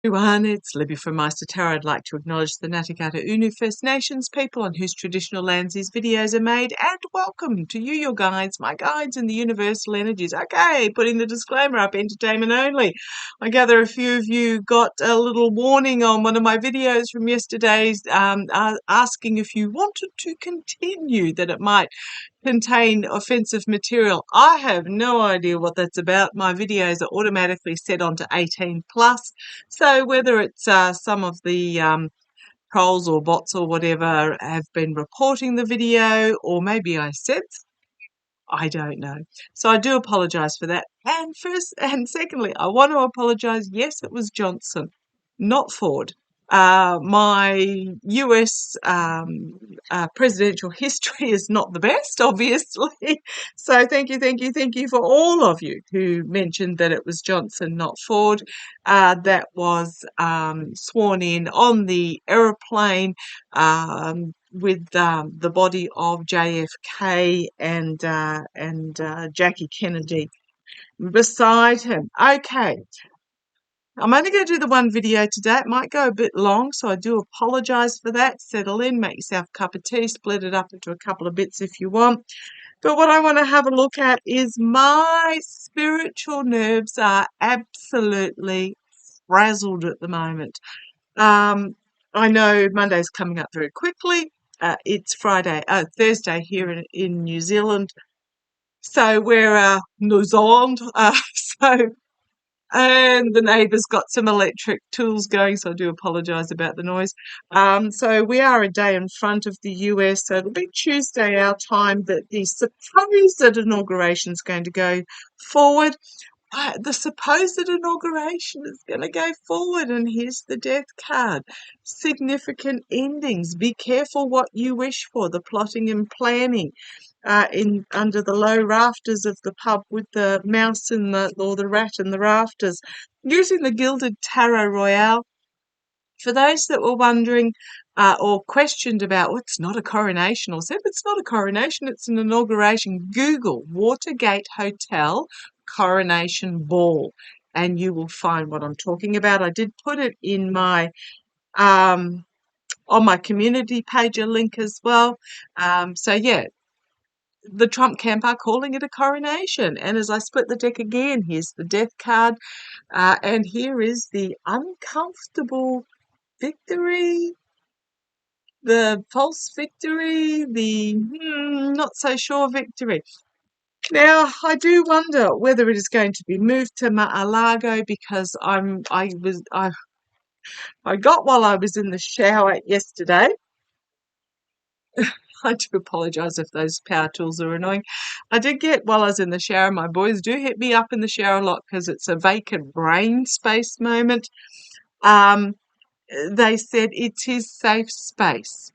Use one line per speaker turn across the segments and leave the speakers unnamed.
Everyone, it's Libby from Maighstir Tarot. I'd like to acknowledge the Ngāti Unu First Nations people on whose traditional lands these videos are made, and welcome to you, your guides, my guides in the universal energies. Okay, putting the disclaimer up, entertainment only. I gather a few of you got a little warning on one of my videos from yesterday's asking if you wanted to continue, that it might contain offensive material. I have no idea what that's about. My videos are automatically set onto 18 plus. So whether it's some of the trolls or bots or whatever have been reporting the video, or maybe I said, I don't know. So I do apologise for that. And first and secondly, I want to apologise. Yes, it was Johnson, not Ford. My US presidential history is not the best, obviously. So thank you for all of you who mentioned that it was Johnson, not Ford, that was sworn in on the aeroplane with the body of JFK and Jackie Kennedy beside him. Okay. I'm only going to do the one video today. It might go a bit long, so I do apologise for that. Settle in, make yourself a cup of tea, split it up into a couple of bits if you want. But what I want to have a look at is my spiritual nerves are absolutely frazzled at the moment. I know Monday's coming up very quickly. It's Thursday here in New Zealand. So we're New Zealand. And the neighbour's got some electric tools going, so I do apologise about the noise. So we are a day in front of the US, so it'll be Tuesday our time that the supposed inauguration is going to go forward. The supposed inauguration is going to go forward, and here's the death card. Significant endings. Be careful what you wish for. The plotting and planning. Under the low rafters of the pub with the mouse or the rat in the rafters, using the Gilded Tarot Royale. For those that were wondering or questioned about, it's not a coronation, or said it's not a coronation, it's an inauguration, Google Watergate Hotel Coronation Ball, and you will find what I'm talking about. I did put it in my on my community page, a link as well. So yeah, the Trump camp are calling it a coronation. And as I split the deck again, here's the death card, and here is the uncomfortable victory, the false victory, the not so sure victory. Now, I do wonder whether it is going to be moved to Mar-a-Lago, because I got while I was in the shower yesterday. I do apologise if those power tools are annoying. I did get while I was in the shower. My boys do hit me up in the shower a lot because it's a vacant brain space moment. They said it's his safe space.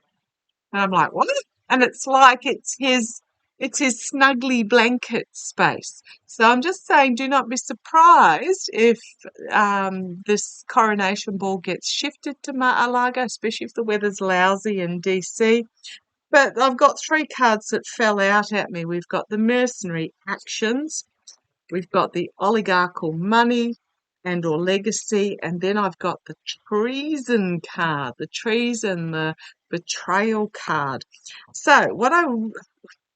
And I'm like, what? And it's like it's his snuggly blanket space. So I'm just saying, do not be surprised if this coronation ball gets shifted to Mar-a-Lago, especially if the weather's lousy in DC. But I've got three cards that fell out at me. We've got the mercenary actions, we've got the oligarchical money and or legacy, and then I've got the treason card, the treason, the betrayal card. So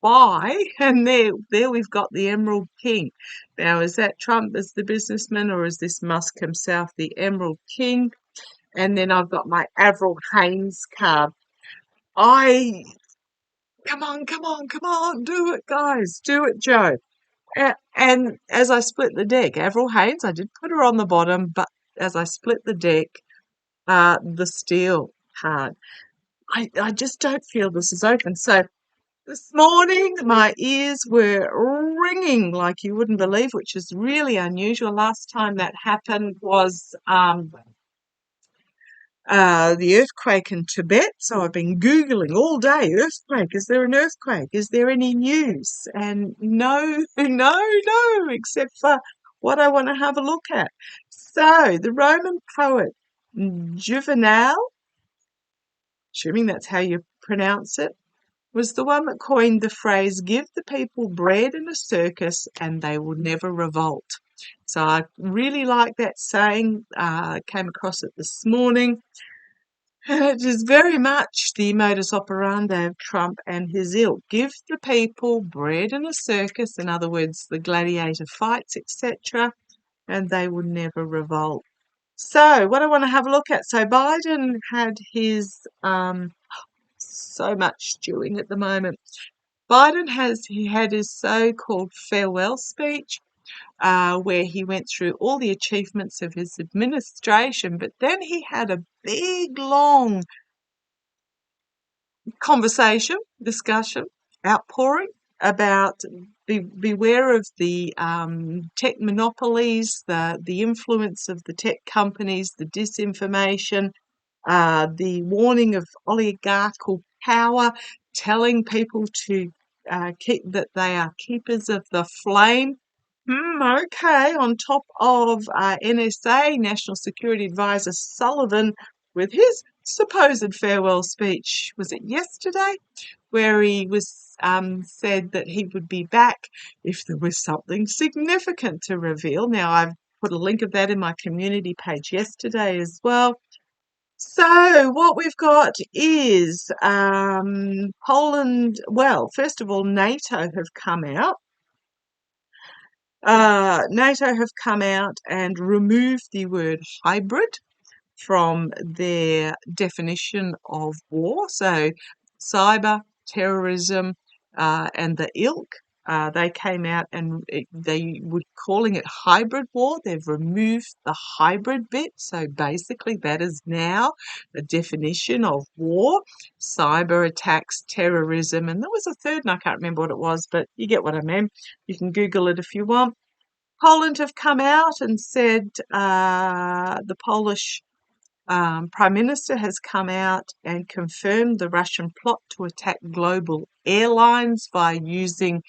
why? And there we've got the Emerald King. Now, is that Trump as the businessman, or is this Musk himself, the Emerald King? And then I've got my Avril Haines card. Come on, do it, guys, do it, Joe. And as I split the deck, Avril Haines, I did put her on the bottom, but as I split the deck, the steel card, I just don't feel this is open. So this morning, my ears were ringing like you wouldn't believe, which is really unusual. Last time that happened was the earthquake in Tibet. So I've been Googling all day, earthquake, is there an earthquake? Is there any news? And no, except for what I want to have a look at. So the Roman poet Juvenal, assuming that's how you pronounce it, was the one that coined the phrase, give the people bread and a circus and they will never revolt. So I really like that saying. I came across it this morning. And it is very much the modus operandi of Trump and his ilk. Give the people bread and a circus, in other words, the gladiator fights, etc., and they will never revolt. So what I want to have a look at, so Biden had his, so much stewing at the moment. He had his so-called farewell speech, where he went through all the achievements of his administration, but then he had a big, long discussion, outpouring about beware of the tech monopolies, the influence of the tech companies, the disinformation, the warning of oligarchical power, telling people to keep that they are keepers of the flame. Okay, on top of NSA, National Security Advisor Sullivan, with his supposed farewell speech, was it yesterday, where he was said that he would be back if there was something significant to reveal. Now, I've put a link of that in my community page yesterday as well. So what we've got is Poland. Well, first of all, NATO have come out. NATO have come out and removed the word hybrid from their definition of war. So cyber terrorism and the ilk, they came out and they were calling it hybrid war. They've removed the hybrid bit. So basically that is now the definition of war: cyber attacks, terrorism, and there was a third and I can't remember what it was, but you get what I mean. You can Google it if you want. Poland have come out and said, the Polish Prime Minister has come out and confirmed the Russian plot to attack global airlines by using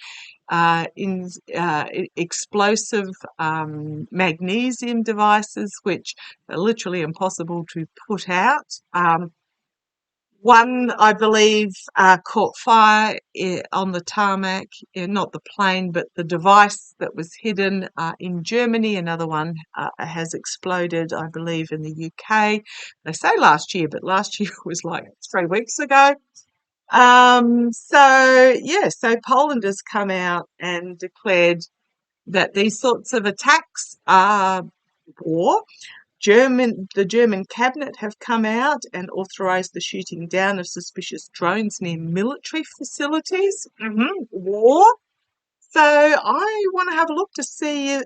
explosive magnesium devices, which are literally impossible to put out. One, I believe, caught fire on the tarmac, not the plane, but the device that was hidden in Germany. Another one has exploded, I believe, in the UK. They say last year, but last year was like 3 weeks ago. So Poland has come out and declared that these sorts of attacks are war. The German cabinet have come out and authorised the shooting down of suspicious drones near military facilities. War. So I want to have a look to see.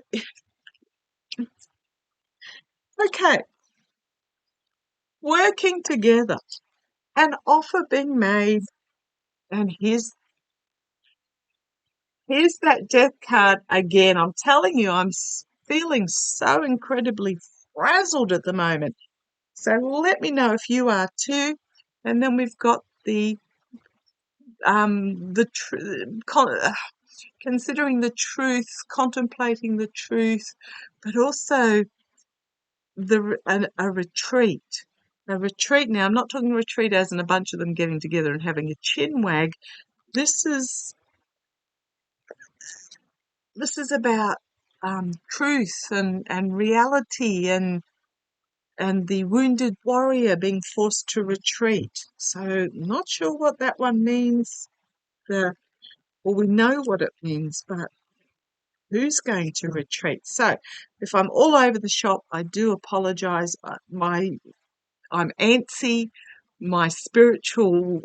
Okay, working together, an offer being made, and here's that death card again. I'm telling you, I'm feeling so incredibly frazzled at the moment. So let me know if you are too. And then we've got considering the truth, contemplating the truth, but also a retreat. A retreat. Now, I'm not talking retreat as in a bunch of them getting together and having a chin wag. This is about truth and reality and the wounded warrior being forced to retreat. So, not sure what that one means. Well, we know what it means, but who's going to retreat? So, if I'm all over the shop, I do apologise. I'm antsy. My spiritual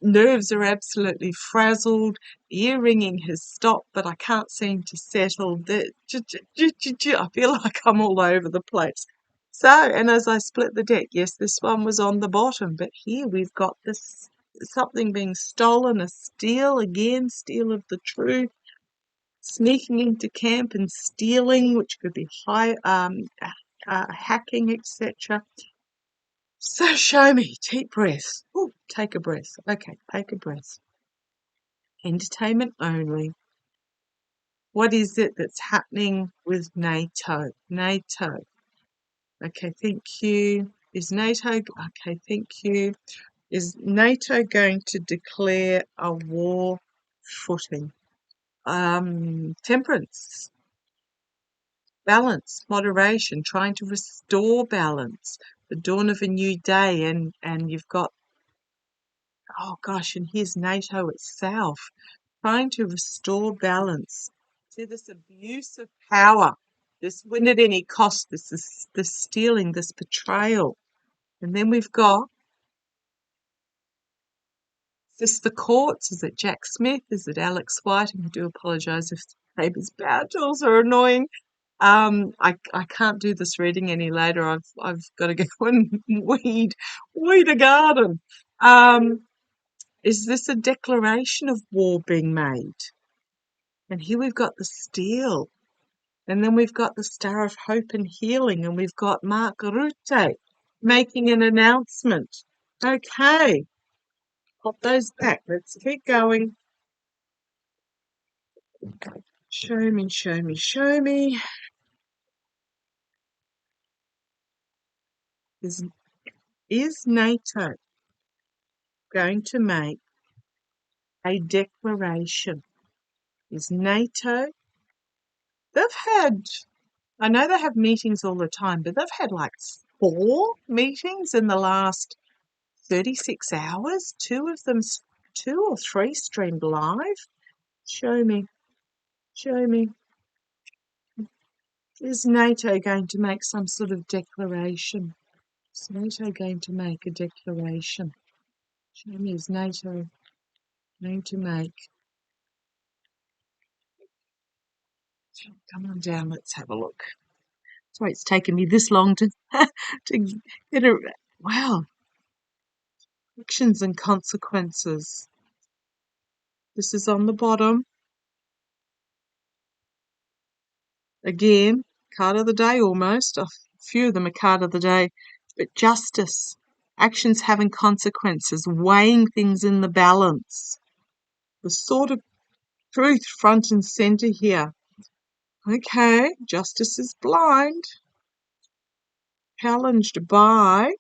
nerves are absolutely frazzled. Ear ringing has stopped, but I can't seem to settle. I feel like I'm all over the place. So, and as I split the deck, yes, this one was on the bottom, but here we've got this something being stolen, a steal again, steal of the truth, sneaking into camp and stealing, which could be hacking, etc. So show me. Deep breath. Ooh, take a breath. Okay, take a breath. Entertainment only. What is it that's happening with NATO? NATO. Okay, thank you. Is NATO? Okay, thank you. Is NATO going to declare a war footing? Temperance, balance, moderation, trying to restore balance, the dawn of a new day, and you've got, oh gosh, and here's NATO itself, trying to restore balance to this abuse of power, this win at any cost, this stealing, this betrayal. And then we've got, is this the courts? Is it Jack Smith? Is it Alex White? And I do apologise if Faber's power tools are annoying. I can't do this reading any later. I've got to go and weed a garden. Is this a declaration of war being made? And here we've got the steel, and then we've got the Star of Hope and Healing, and we've got Mark Rutte making an announcement. Okay, pop those back. Let's keep going. Show me, show me, show me. Is NATO going to make a declaration? Is NATO, I know they have meetings all the time, but they've had like 4 meetings in the last 36 hours, 2 or 3 streamed live. Show me, show me. Is NATO going to make some sort of declaration? Is NATO going to make a declaration? Show me, is NATO going to make? Come on down, let's have a look. Sorry, it's taken me this long to get a, wow. Actions and consequences. This is on the bottom. Again, card of the day almost. A few of them are card of the day. But justice. Actions having consequences. Weighing things in the balance. The sort of truth front and centre here. Okay, justice is blind. Challenged by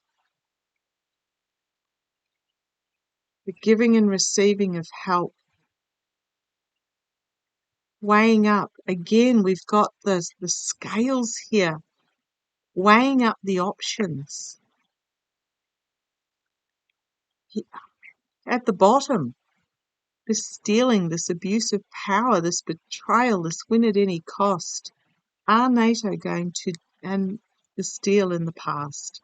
the giving and receiving of help. Weighing up. Again, we've got the scales here. Weighing up the options. At the bottom, this stealing, this abuse of power, this betrayal, this win at any cost. Are NATO going to, and the steal in the past?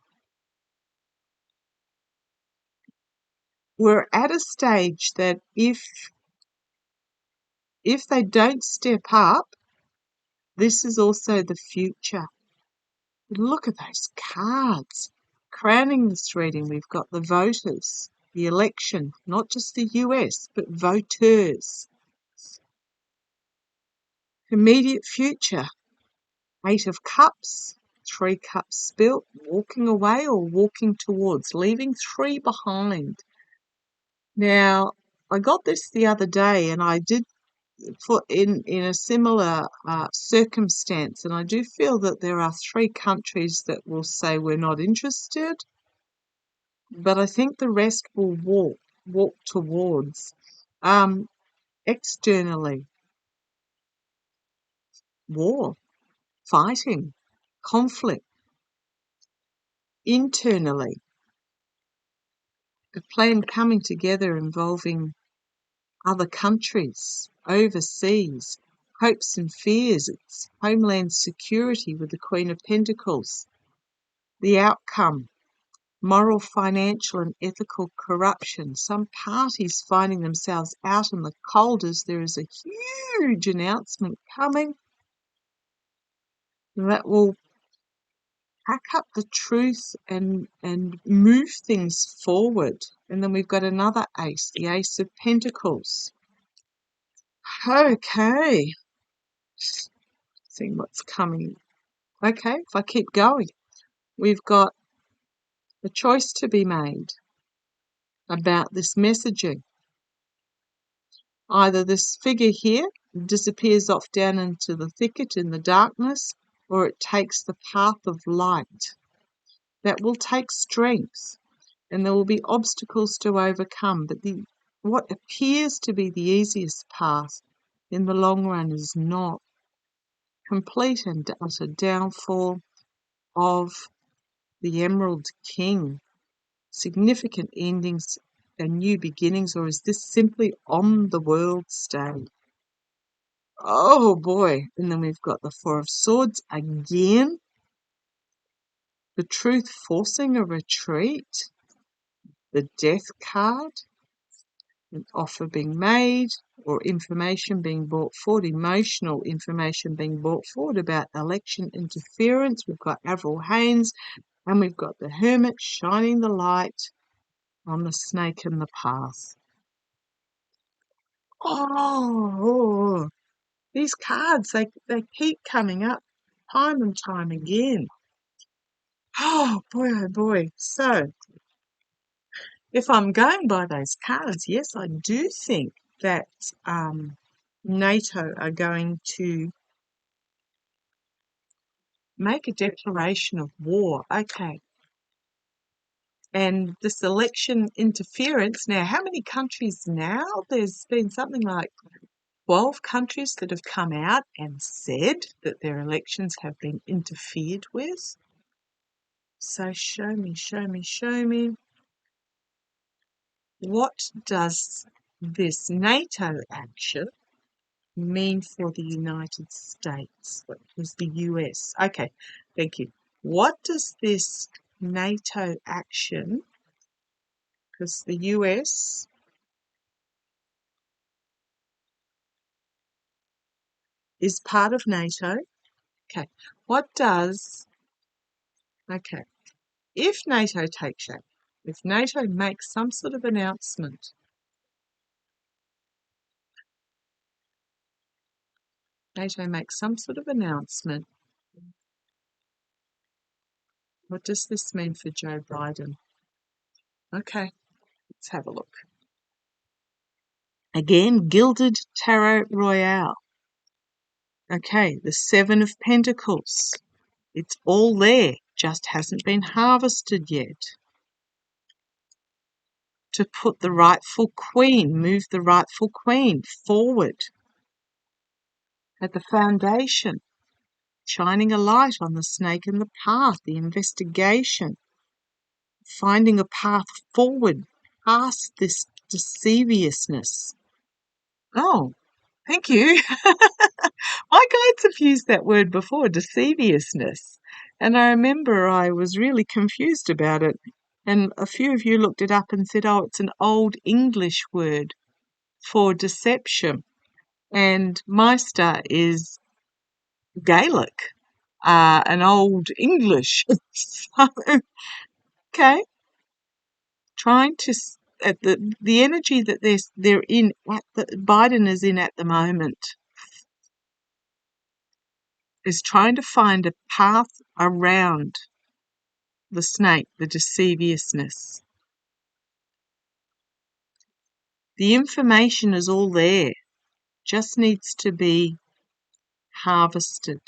We're at a stage that if they don't step up, this is also the future. Look at those cards. Crowning this reading, we've got the voters, the election, not just the US, but voters. Immediate future, 8 of Cups, 3 cups spilt, walking away or walking towards, leaving 3 behind. Now, I got this the other day, and I did in a similar circumstance, and I do feel that there are 3 countries that will say we're not interested, but I think the rest will walk towards. Externally, war, fighting, conflict. Internally, a plan coming together involving other countries, overseas, hopes and fears. It's homeland security with the Queen of Pentacles. The outcome, moral, financial and ethical corruption. Some parties finding themselves out in the cold as there is a huge announcement coming that will pack up the truth and move things forward. And then we've got another ace, the Ace of Pentacles. Okay. Seeing what's coming. Okay, if I keep going, we've got a choice to be made about this messaging. Either this figure here disappears off down into the thicket in the darkness, or it takes the path of light. That will take strength. and there will be obstacles to overcome. But what appears to be the easiest path in the long run is not. Complete and utter downfall of the Emerald King. Significant endings and new beginnings, or is this simply on the world stage? Oh boy. And then we've got the Four of Swords again. The Truth forcing a retreat. The Death card. An offer being made or information being brought forward, emotional information being brought forward about election interference. We've got Avril Haines, and we've got the Hermit shining the light on the snake in the path. Oh, these cards, they keep coming up time and time again. Oh boy. So, if I'm going by those cards, yes, I do think that NATO are going to make a declaration of war. Okay. And this election interference, now, how many countries now? There's been something like 12 countries that have come out and said that their elections have been interfered with. So show me. What does this NATO action mean for the United States? What is the US? Okay, thank you. What does this NATO action, because the US is part of NATO. Okay, if NATO takes shape, if NATO makes some sort of announcement, what does this mean for Joe Biden? Okay, let's have a look. Again, Gilded Tarot Royale. Okay, the Seven of Pentacles. It's all there, just hasn't been harvested yet. To put the rightful queen, move the rightful queen forward at the foundation, shining a light on the snake in the path, the investigation, finding a path forward past this deceivousness. Oh, thank you. My guides have used that word before, deceivousness. And I remember I was really confused about it. And a few of you looked it up and said, oh, it's an old English word for deception. And Meister is Gaelic, an old English. So, okay, trying to at the energy that they're in, that Biden is in at the moment, is trying to find a path around the snake, the deceivousness. The information is all there, just needs to be harvested.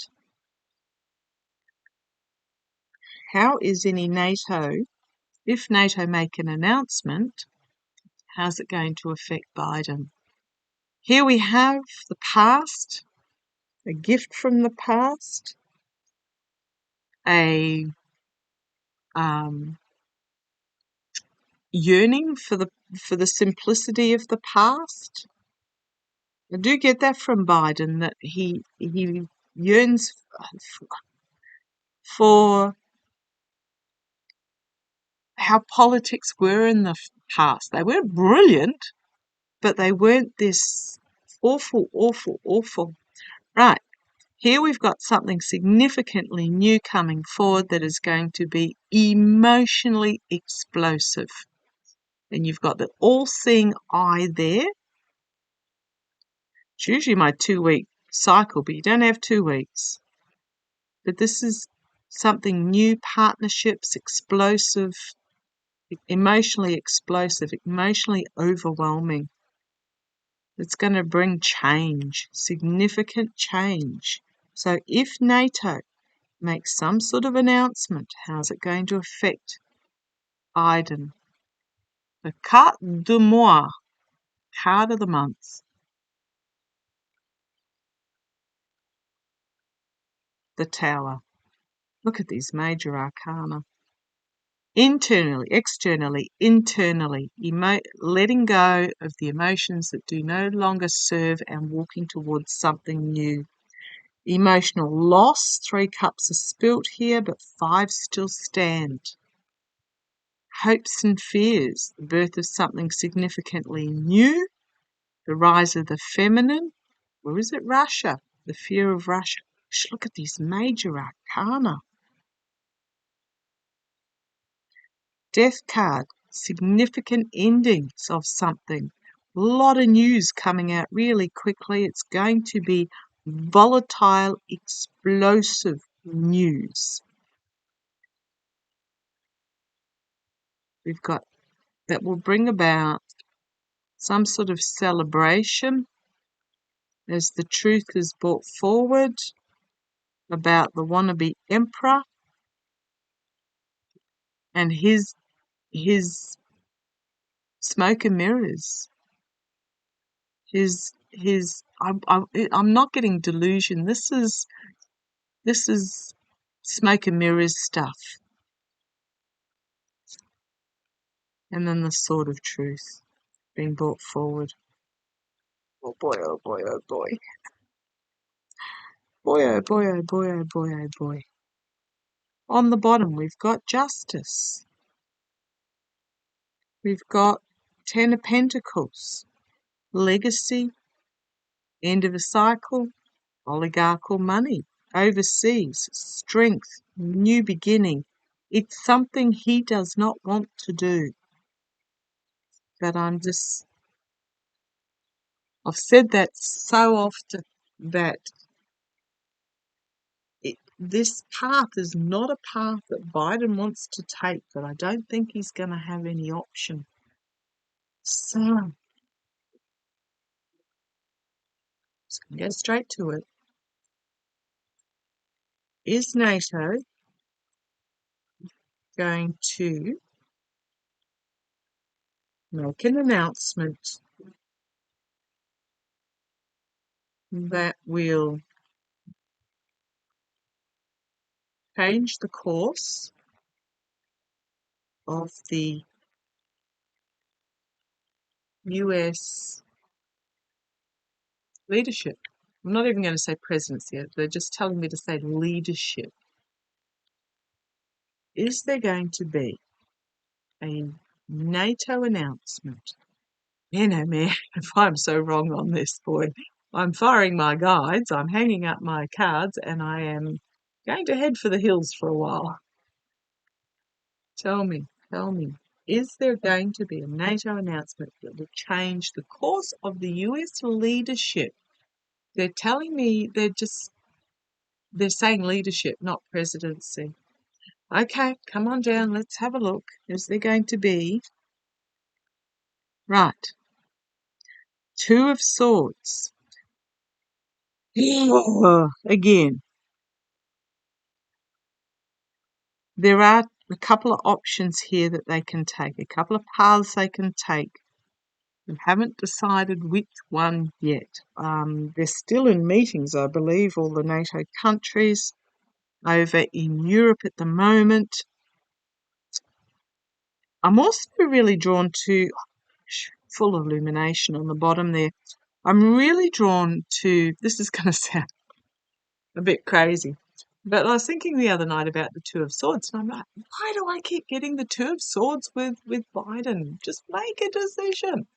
How is any NATO, if NATO make an announcement, how's it going to affect Biden? Here we have the past, a gift from the past, a yearning for the simplicity of the past. I do get that from Biden, that he yearns for how politics were in the past. They weren't brilliant, but they weren't this awful. Right, here we've got something significantly new coming forward that is going to be emotionally explosive. And you've got the all-seeing eye there. It's usually my 2-week cycle, but you don't have 2 weeks. But this is something new, partnerships, explosive, emotionally overwhelming. It's going to bring change, significant change. So if NATO makes some sort of announcement, how's it going to affect Biden? The carte du mois, card of the month. The Tower. Look at these major arcana. Internally, externally, internally, letting go of the emotions that do no longer serve and walking towards something new. Emotional loss, 3 cups are spilt here, but 5 still stand. Hopes and fears, the birth of something significantly new, the rise of the feminine, or is it Russia? The fear of Russia. Look at these major arcana. Death card, significant endings of something. A lot of news coming out really quickly. It's going to be volatile, explosive news. We've got that will bring about some sort of celebration as the truth is brought forward about the wannabe emperor and his smoke and mirrors. I'm not getting delusion. This is smoke and mirrors stuff. And then the sword of truth being brought forward. Oh boy, oh boy, oh boy. Boy, oh boy, oh boy, oh boy, oh boy. On the bottom, we've got justice. We've got 10 of Pentacles. Legacy, end of a cycle, oligarchical money, overseas, strength, new beginning. It's something he does not want to do. But I've said that so often that this path is not a path that Biden wants to take, but I don't think he's going to have any option. So, let's go straight to it. Is NATO going to make an announcement that will change the course of the US leadership? I'm not even going to say presidency. They're just telling me to say leadership. Is there going to be a NATO announcement? Man, if I'm so wrong on this, boy, I'm firing my guides, I'm hanging up my cards, and I am going to head for the hills for a while. Tell me, is there going to be a NATO announcement that will change the course of the US leadership? They're telling me they're saying leadership, not presidency. Okay, come on down, let's have a look. Is there going to be... Right. 2 of Swords. Again. There are a couple of options here that they can take, a couple of paths they can take. We haven't decided which one yet. They're still in meetings, I believe, all the NATO countries over in Europe at the moment. I'm also really drawn to, full illumination on the bottom there, I'm really drawn to, this is going to sound a bit crazy, but I was thinking the other night about the 2 of Swords, and I'm like, why do I keep getting the 2 of Swords with Biden? Just make a decision.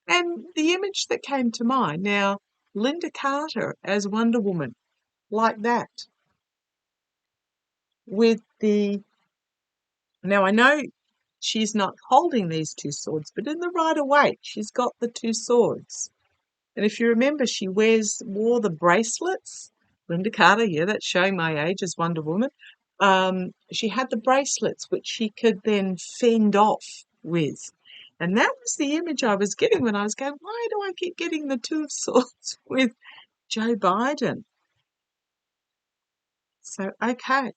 And the image that came to mind, now, Linda Carter as Wonder Woman, like that. With the... Now, I know she's not holding these 2 swords, but in the Rider-Waite, she's got the 2 swords. And if you remember, she wore the bracelets. Linda Carter, yeah, that's showing my age as Wonder Woman. She had the bracelets which she could then fend off with. And that was the image I was getting when I was going, why do I keep getting the 2 of Swords with Joe Biden? So, okay.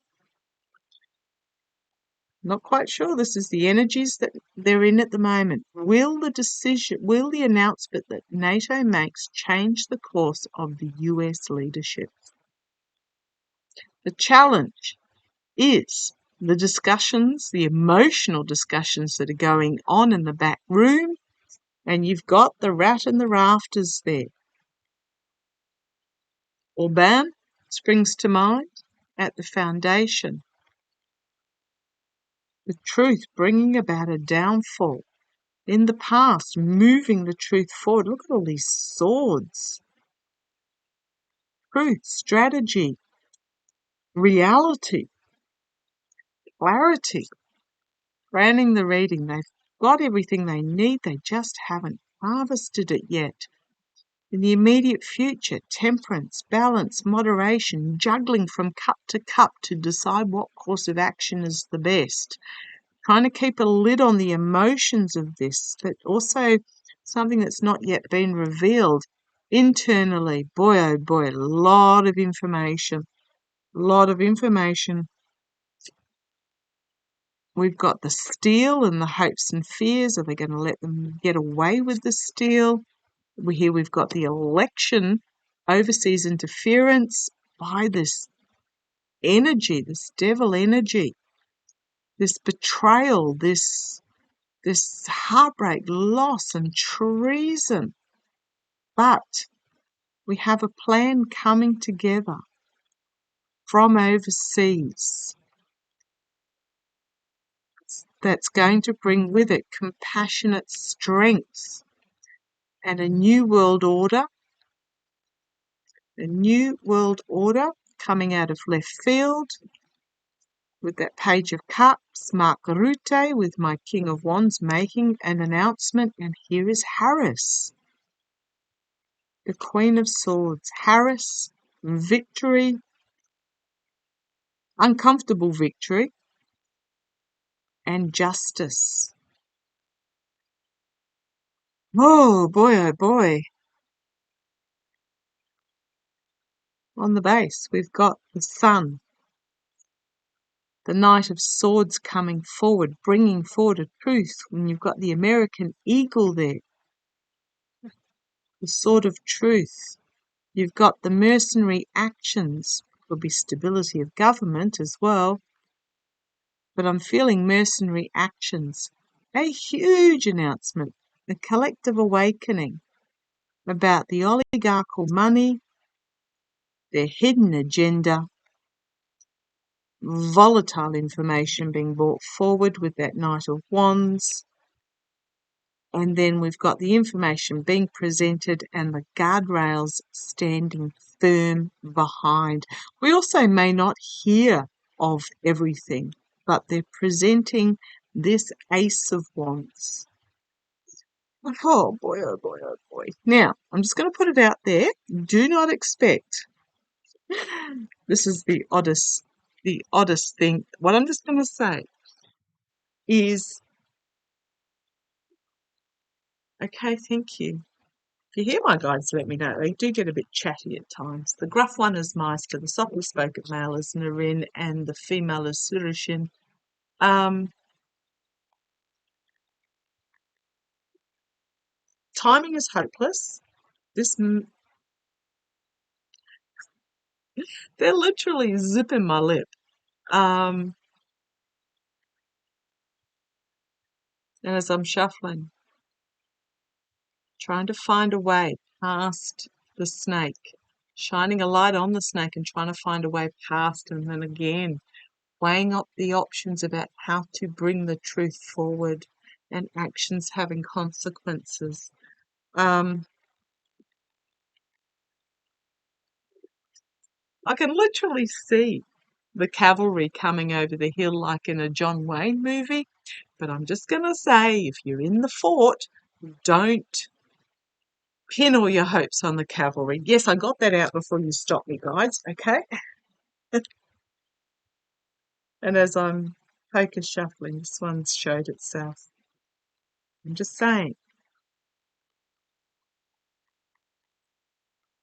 Not quite sure. This is the energies that they're in at the moment. Will the announcement that NATO makes change the course of the US leadership? The challenge is the discussions, the emotional discussions that are going on in the back room, and you've got the rat in the rafters there. Orban springs to mind at the foundation. The truth bringing about a downfall. In the past, moving the truth forward. Look at all these swords. Truth, strategy, reality, clarity. Granting the reading. They've got everything they need. They just haven't harvested it yet. In the immediate future, temperance, balance, moderation, juggling from cup to decide what course of action is the best. Trying to keep a lid on the emotions of this, but also something that's not yet been revealed internally. Boy, oh boy, a lot of information. A lot of information. We've got the steal and the hopes and fears. Are they going to let them get away with the steal? Here we've got the election, overseas interference by this energy, this devil energy, this betrayal, this heartbreak, loss and treason. But we have a plan coming together from overseas that's going to bring with it compassionate strength and a new world order coming out of left field with that Page of Cups, Mark Rutte with my King of Wands making an announcement, and here is Harris, the Queen of Swords. Harris, victory, uncomfortable victory, and justice. Oh boy. On the base, we've got the Sun, the Knight of Swords coming forward, bringing forward a truth. When you've got the American Eagle there, the Sword of Truth. You've got the mercenary actions. Could be stability of government as well. But I'm feeling mercenary actions. A huge announcement, a collective awakening about the oligarchical money, their hidden agenda, volatile information being brought forward with that Knight of Wands. And then we've got the information being presented and the guardrails standing firm behind. We also may not hear of everything, but they're presenting this Ace of Wands. Oh boy. Now, I'm just going to put it out there. Do not expect. This is the oddest thing. What I'm just going to say is, okay, thank you. If you hear my guides, let me know. They do get a bit chatty at times. The gruff one is Meister, the softly spoken male is Narin, and the female is Surushin. Timing is hopeless. They're literally zipping my lip. And as I'm shuffling, trying to find a way past the snake, shining a light on the snake and trying to find a way past, and then again weighing up the options about how to bring the truth forward and actions having consequences. I can literally see the cavalry coming over the hill like in a John Wayne movie, but I'm just going to say, if you're in the fort, don't pin all your hopes on the cavalry. Yes, I got that out before you stopped me, guys, okay? And as I'm poker shuffling, this one's showed itself. I'm just saying,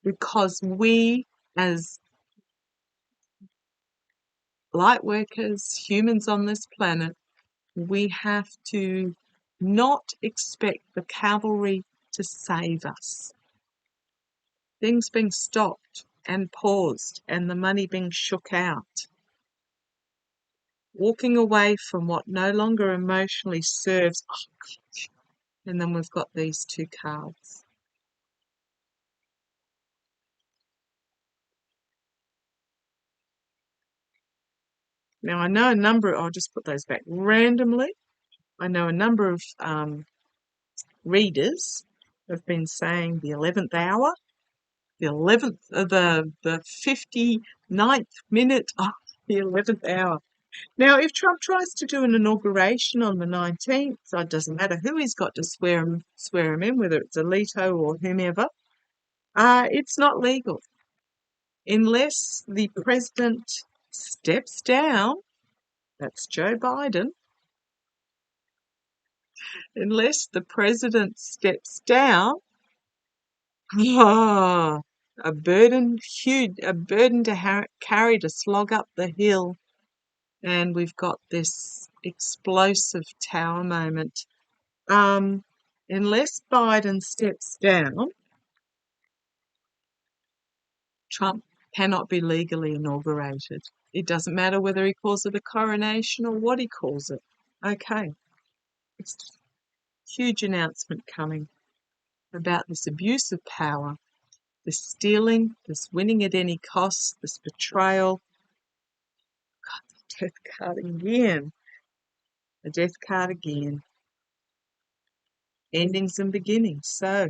because we as light workers, humans on this planet, We have to not expect the cavalry to save us. Things being stopped and paused and the money being shook out. Walking away from what no longer emotionally serves. And then we've got these two cards. Now, I know a number, I'll just put those back randomly. I know a number of readers have been saying the 11th hour, the 59th minute of the 11th hour. Now, if Trump tries to do an inauguration on the 19th, so it doesn't matter who he's got to swear him in, whether it's Alito or whomever, it's not legal unless the president steps down. That's Joe Biden. Unless the president steps down, a burden to carry, to slog up the hill. And we've got this explosive tower moment. Unless Biden steps down, Trump cannot be legally inaugurated. It doesn't matter whether he calls it a coronation or what he calls it. Okay. It's a huge announcement coming about this abuse of power, this stealing, this winning at any cost, this betrayal. God, the death card again. The death card again. Endings and beginnings. So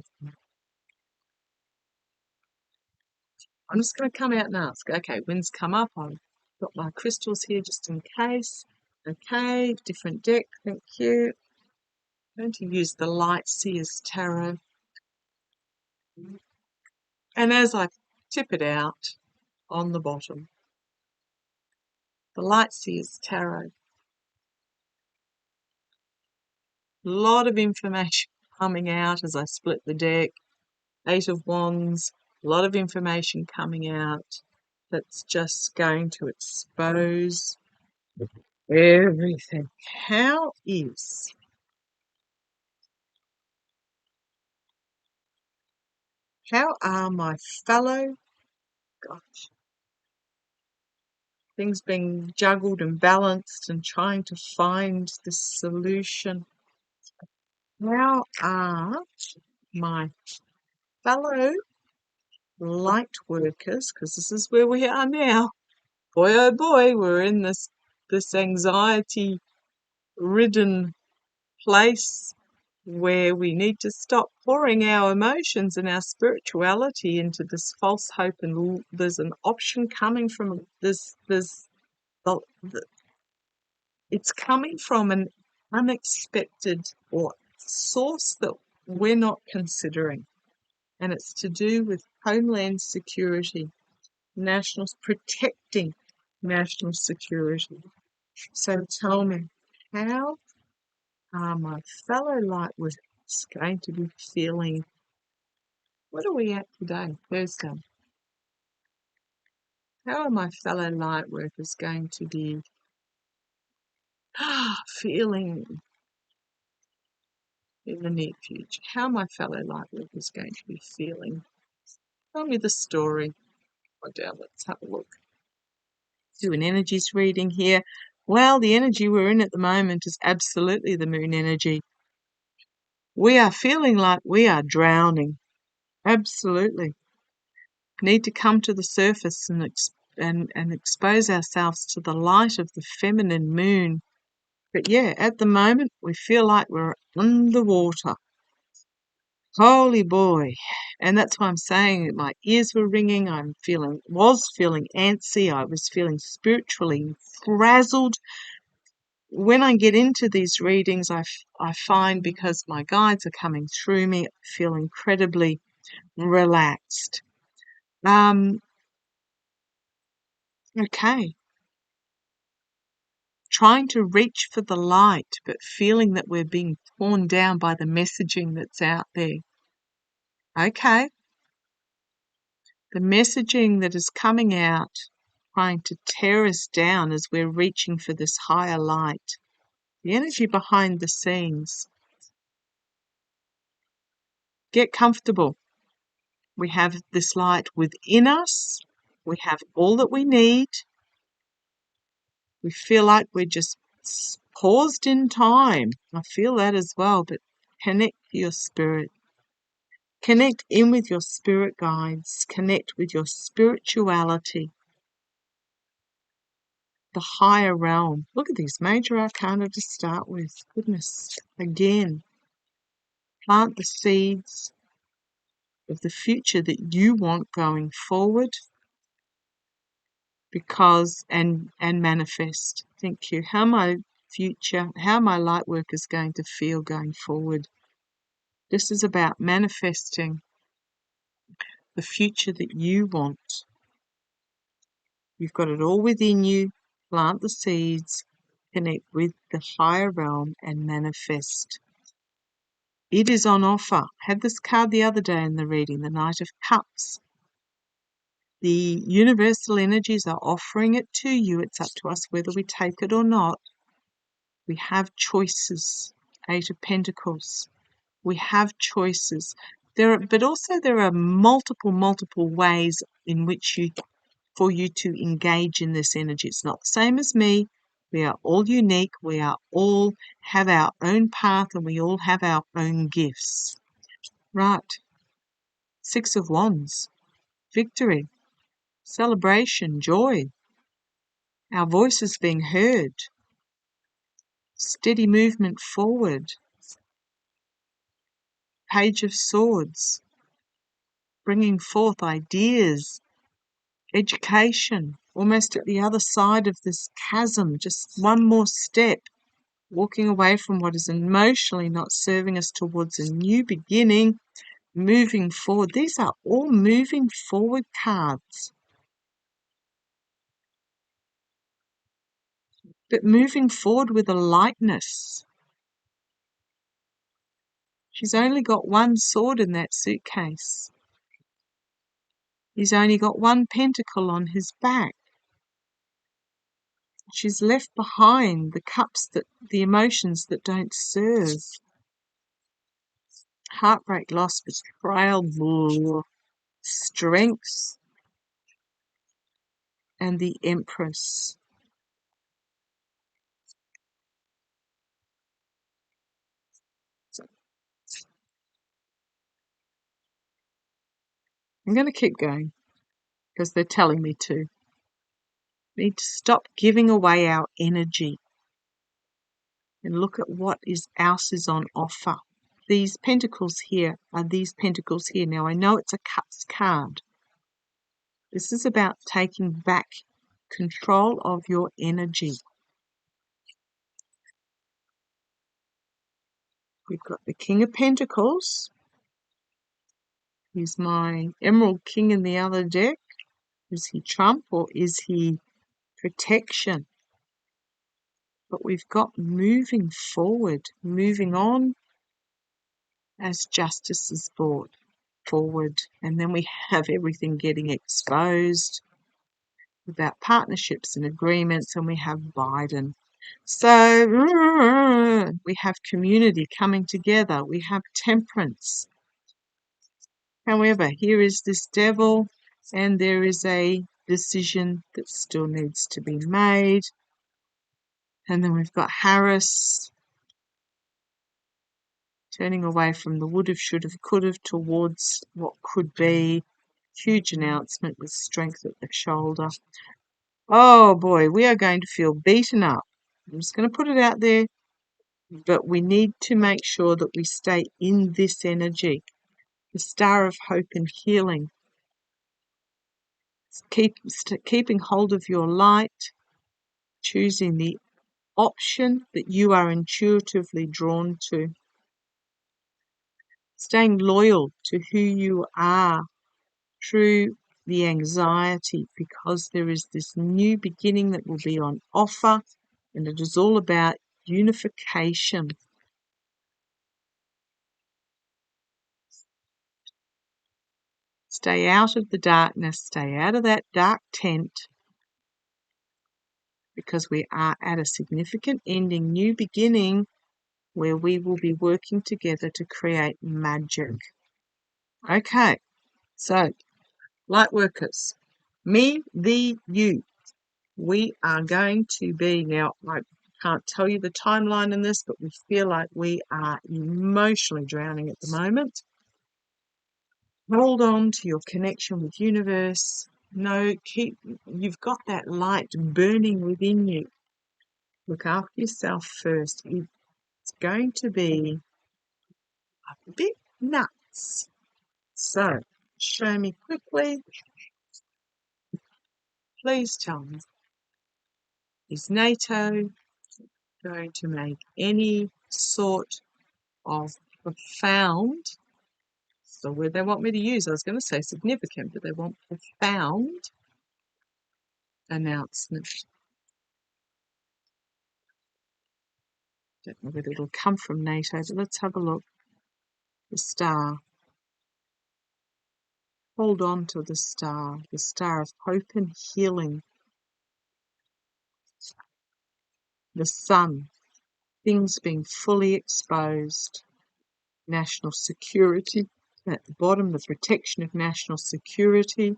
I'm just going to come out and ask. Okay, when's come up? I've got my crystals here just in case. Okay, different deck. Thank you. I'm going to use the Light Seers Tarot. And as I tip it out on the bottom, the Light Seers Tarot. A lot of information coming out as I split the deck. 8 of Wands, a lot of information coming out that's just going to expose everything. How are my fellow, gosh, things being juggled and balanced and trying to find the solution. How are my fellow light workers, because this is where we are now. Boy, oh boy, we're in this anxiety-ridden place where we need to stop pouring our emotions and our spirituality into this false hope, and there's an option coming from it's coming from an unexpected or source that we're not considering, and it's to do with homeland security, protecting national security. So tell me, how are my fellow lightworkers going to be feeling? What are we at today? Thursday. How are my fellow lightworkers going to be feeling in the near future? How are my fellow lightworkers going to be feeling? Tell me the story. Oh, down, let's have a look. Do an energies reading here. Well, the energy we're in at the moment is absolutely the moon energy. We are feeling like we are drowning. Absolutely. Need to come to the surface and expose ourselves to the light of the feminine moon. But yeah, at the moment, we feel like we're underwater. Holy boy. And that's why I'm saying that my ears were ringing. Was feeling antsy. I was feeling spiritually frazzled. When I get into these readings, I find, because my guides are coming through me, I feel incredibly relaxed. Okay. Trying to reach for the light, but feeling that we're being torn down by the messaging that's out there. Okay. The messaging that is coming out, trying to tear us down as we're reaching for this higher light. the energy behind the scenes. Get comfortable. We have this light within us. We have all that we need. We feel like we're just paused in time. I feel that as well, but connect to your spirit. Connect in with your spirit guides. Connect with your spirituality. The higher realm. Look at these major arcana to start with. Goodness. Again, plant the seeds of the future that you want going forward, because and manifest. Thank you. How my light work is going to feel going forward. This is about manifesting the future that you want. You've got it all within you. Plant the seeds, connect with the higher realm, and manifest. It is on offer. I had this card the other day in the reading, the Knight of Cups. The universal energies are offering it to you. It's up to us whether we take it or not. We have choices. Eight of Pentacles. We have choices. But also there are multiple ways in which for you to engage in this energy. It's not the same as me. We are all unique. We are all have our own path, and we all have our own gifts. Right. Six of Wands. Victory. Celebration. Joy. Our voices being heard. Steady movement forward. Page of Swords. Bringing forth ideas. Education. Almost at the other side of this chasm. Just one more step. Walking away from what is emotionally not serving us towards a new beginning. Moving forward. These are all moving forward cards. But moving forward with a lightness. She's only got one sword in that suitcase. He's only got one pentacle on his back. She's left behind the cups, the emotions that don't serve. Heartbreak, loss, betrayal, strength, and the Empress. I'm going to keep going because they're telling me to. We need to stop giving away our energy and look at what else is on offer. These pentacles here are these pentacles here. Now, I know it's a cups card. This is about taking back control of your energy. We've got the King of Pentacles. He's my Emerald King in the other deck. Is he Trump or is he protection? But we've got moving forward, moving on as justice is brought forward. And then we have everything getting exposed about partnerships and agreements, and we have Biden. So we have community coming together. We have temperance. However, here is this devil, and there is a decision that still needs to be made. And then we've got Harris turning away from the would have, should have, could have towards what could be. Huge announcement with strength at the shoulder. Oh boy, we are going to feel beaten up. I'm just going to put it out there, but we need to make sure that we stay in this energy. The Star of Hope and Healing. Keeping hold of your light, choosing the option that you are intuitively drawn to. Staying loyal to who you are through the anxiety, because there is this new beginning that will be on offer, and it is all about unification. Stay out of the darkness, stay out of that dark tent. because we are at a significant ending, new beginning, where we will be working together to create magic. Okay, so light workers, me, thee, you. We are going to be, now I can't tell you the timeline in this, but we feel like we are emotionally drowning at the moment. Hold on to your connection with universe. You've got that light burning within you. Look after yourself first. It's going to be a bit nuts. So, show me quickly. Please tell me, is NATO going to make any sort of profound, so where they want me to use, I was going to say significant, but they want profound announcement. Don't know whether it'll come from NATO, but let's have a look. The star. Hold on to the star of hope and healing. The sun, things being fully exposed. National security. At the bottom, the protection of national security.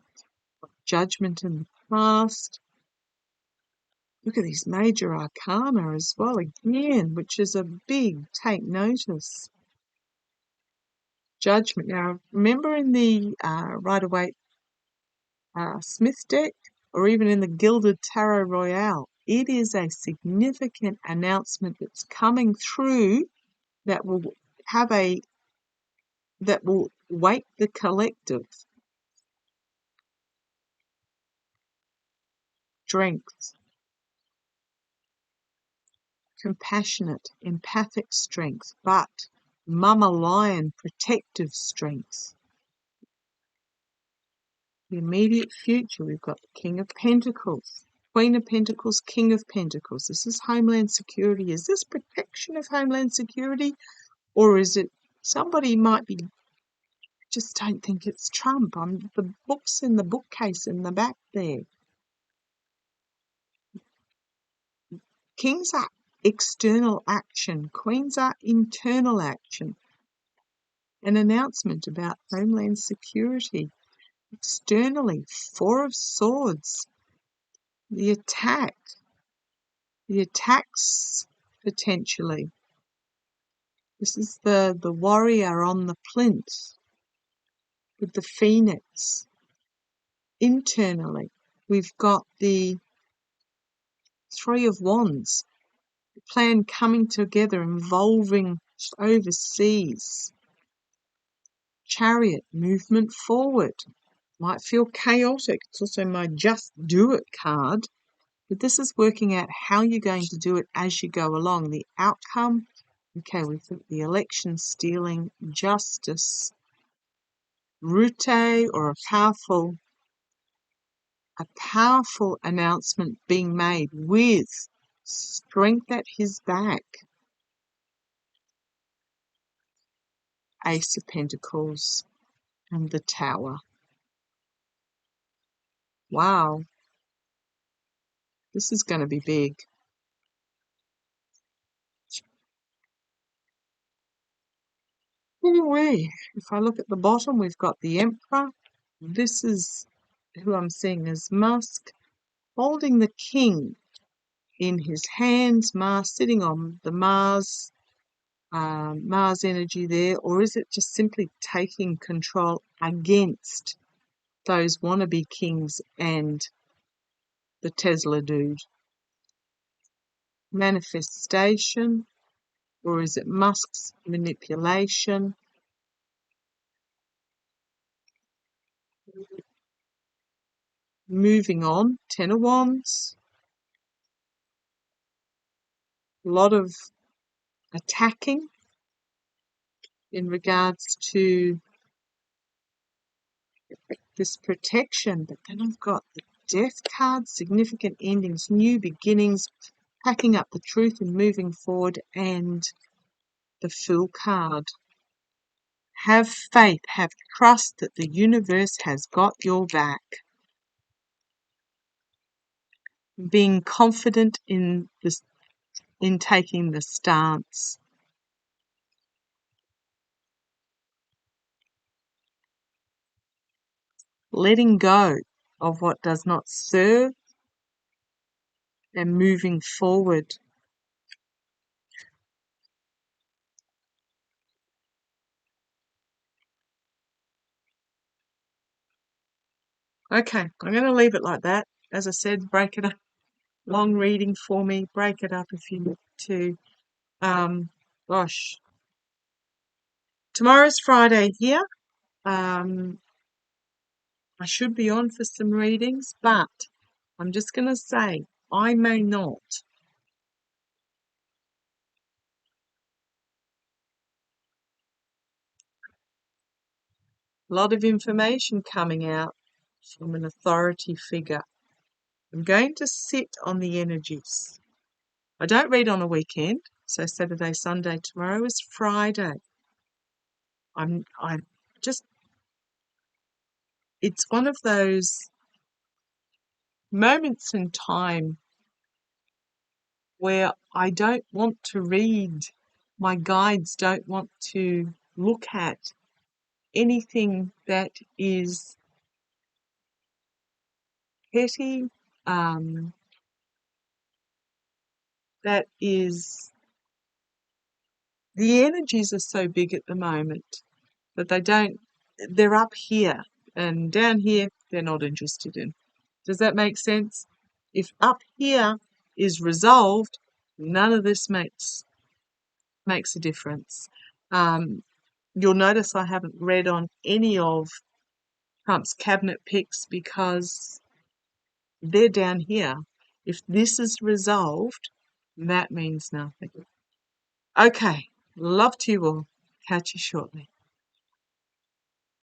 Judgment in the past. Look at these major arcana as well again, which is a big take notice. Judgment. Now, remember in the Rider-Waite Smith deck, or even in the Gilded Tarot Royale, it is a significant announcement that's coming through that will wake the collective. Strength. Compassionate, empathic strength, but Mama Lion protective strength. The immediate future, we've got the King of Pentacles, Queen of Pentacles, King of Pentacles. This is Homeland Security. Is this protection of Homeland Security? Or is it somebody might be, just don't think it's Trump. On the books in the bookcase in the back there. Kings are external action. Queens are internal action. An announcement about Homeland Security. Externally, Four of Swords. The attacks potentially. This is the warrior on the plinth with the phoenix. Internally, we've got the Three of Wands. The plan coming together involving overseas. Chariot, movement forward. Might feel chaotic. It's also my Just Do It card. But this is working out how you're going to do it as you go along. The outcome, okay, we've got the election stealing, justice, route, or a powerful announcement being made with strength at his back. Ace of Pentacles and the Tower. Wow. This is going to be big. Anyway, if I look at the bottom, we've got the Emperor. This is who I'm seeing as Musk, holding the King in his hands, Mars sitting on the Mars energy there, or is it just simply taking control against those wannabe kings and the Tesla dude? Manifestation, or is it Musk's manipulation? Moving on, Ten of Wands. A lot of attacking in regards to this protection, but then I've got the Death card, significant endings, new beginnings, packing up the truth and moving forward, and the Fool card. Have faith, have trust that the universe has got your back. being confident in this, in taking the stance. Letting go of what does not serve and moving forward. Okay, I'm going to leave it like that. As I said, break it up. Long reading for me. Break it up if you need to. Gosh. Tomorrow's Friday here. I should be on for some readings, but I'm just going to say I may not. A lot of information coming out from an authority figure. I'm going to sit on the energies. I don't read on a weekend, so Saturday, Sunday. Tomorrow is Friday. I just, it's one of those moments in time where I don't want to read. My guides don't want to look at anything that is petty, that is, the energies are so big at the moment that they're up here and down here they're not interested in. Does that make sense? If up here is resolved, none of this makes a difference. You'll notice I haven't read on any of Trump's cabinet picks because they're down here. If this is resolved, that means nothing. Okay, love to you all. Catch you shortly.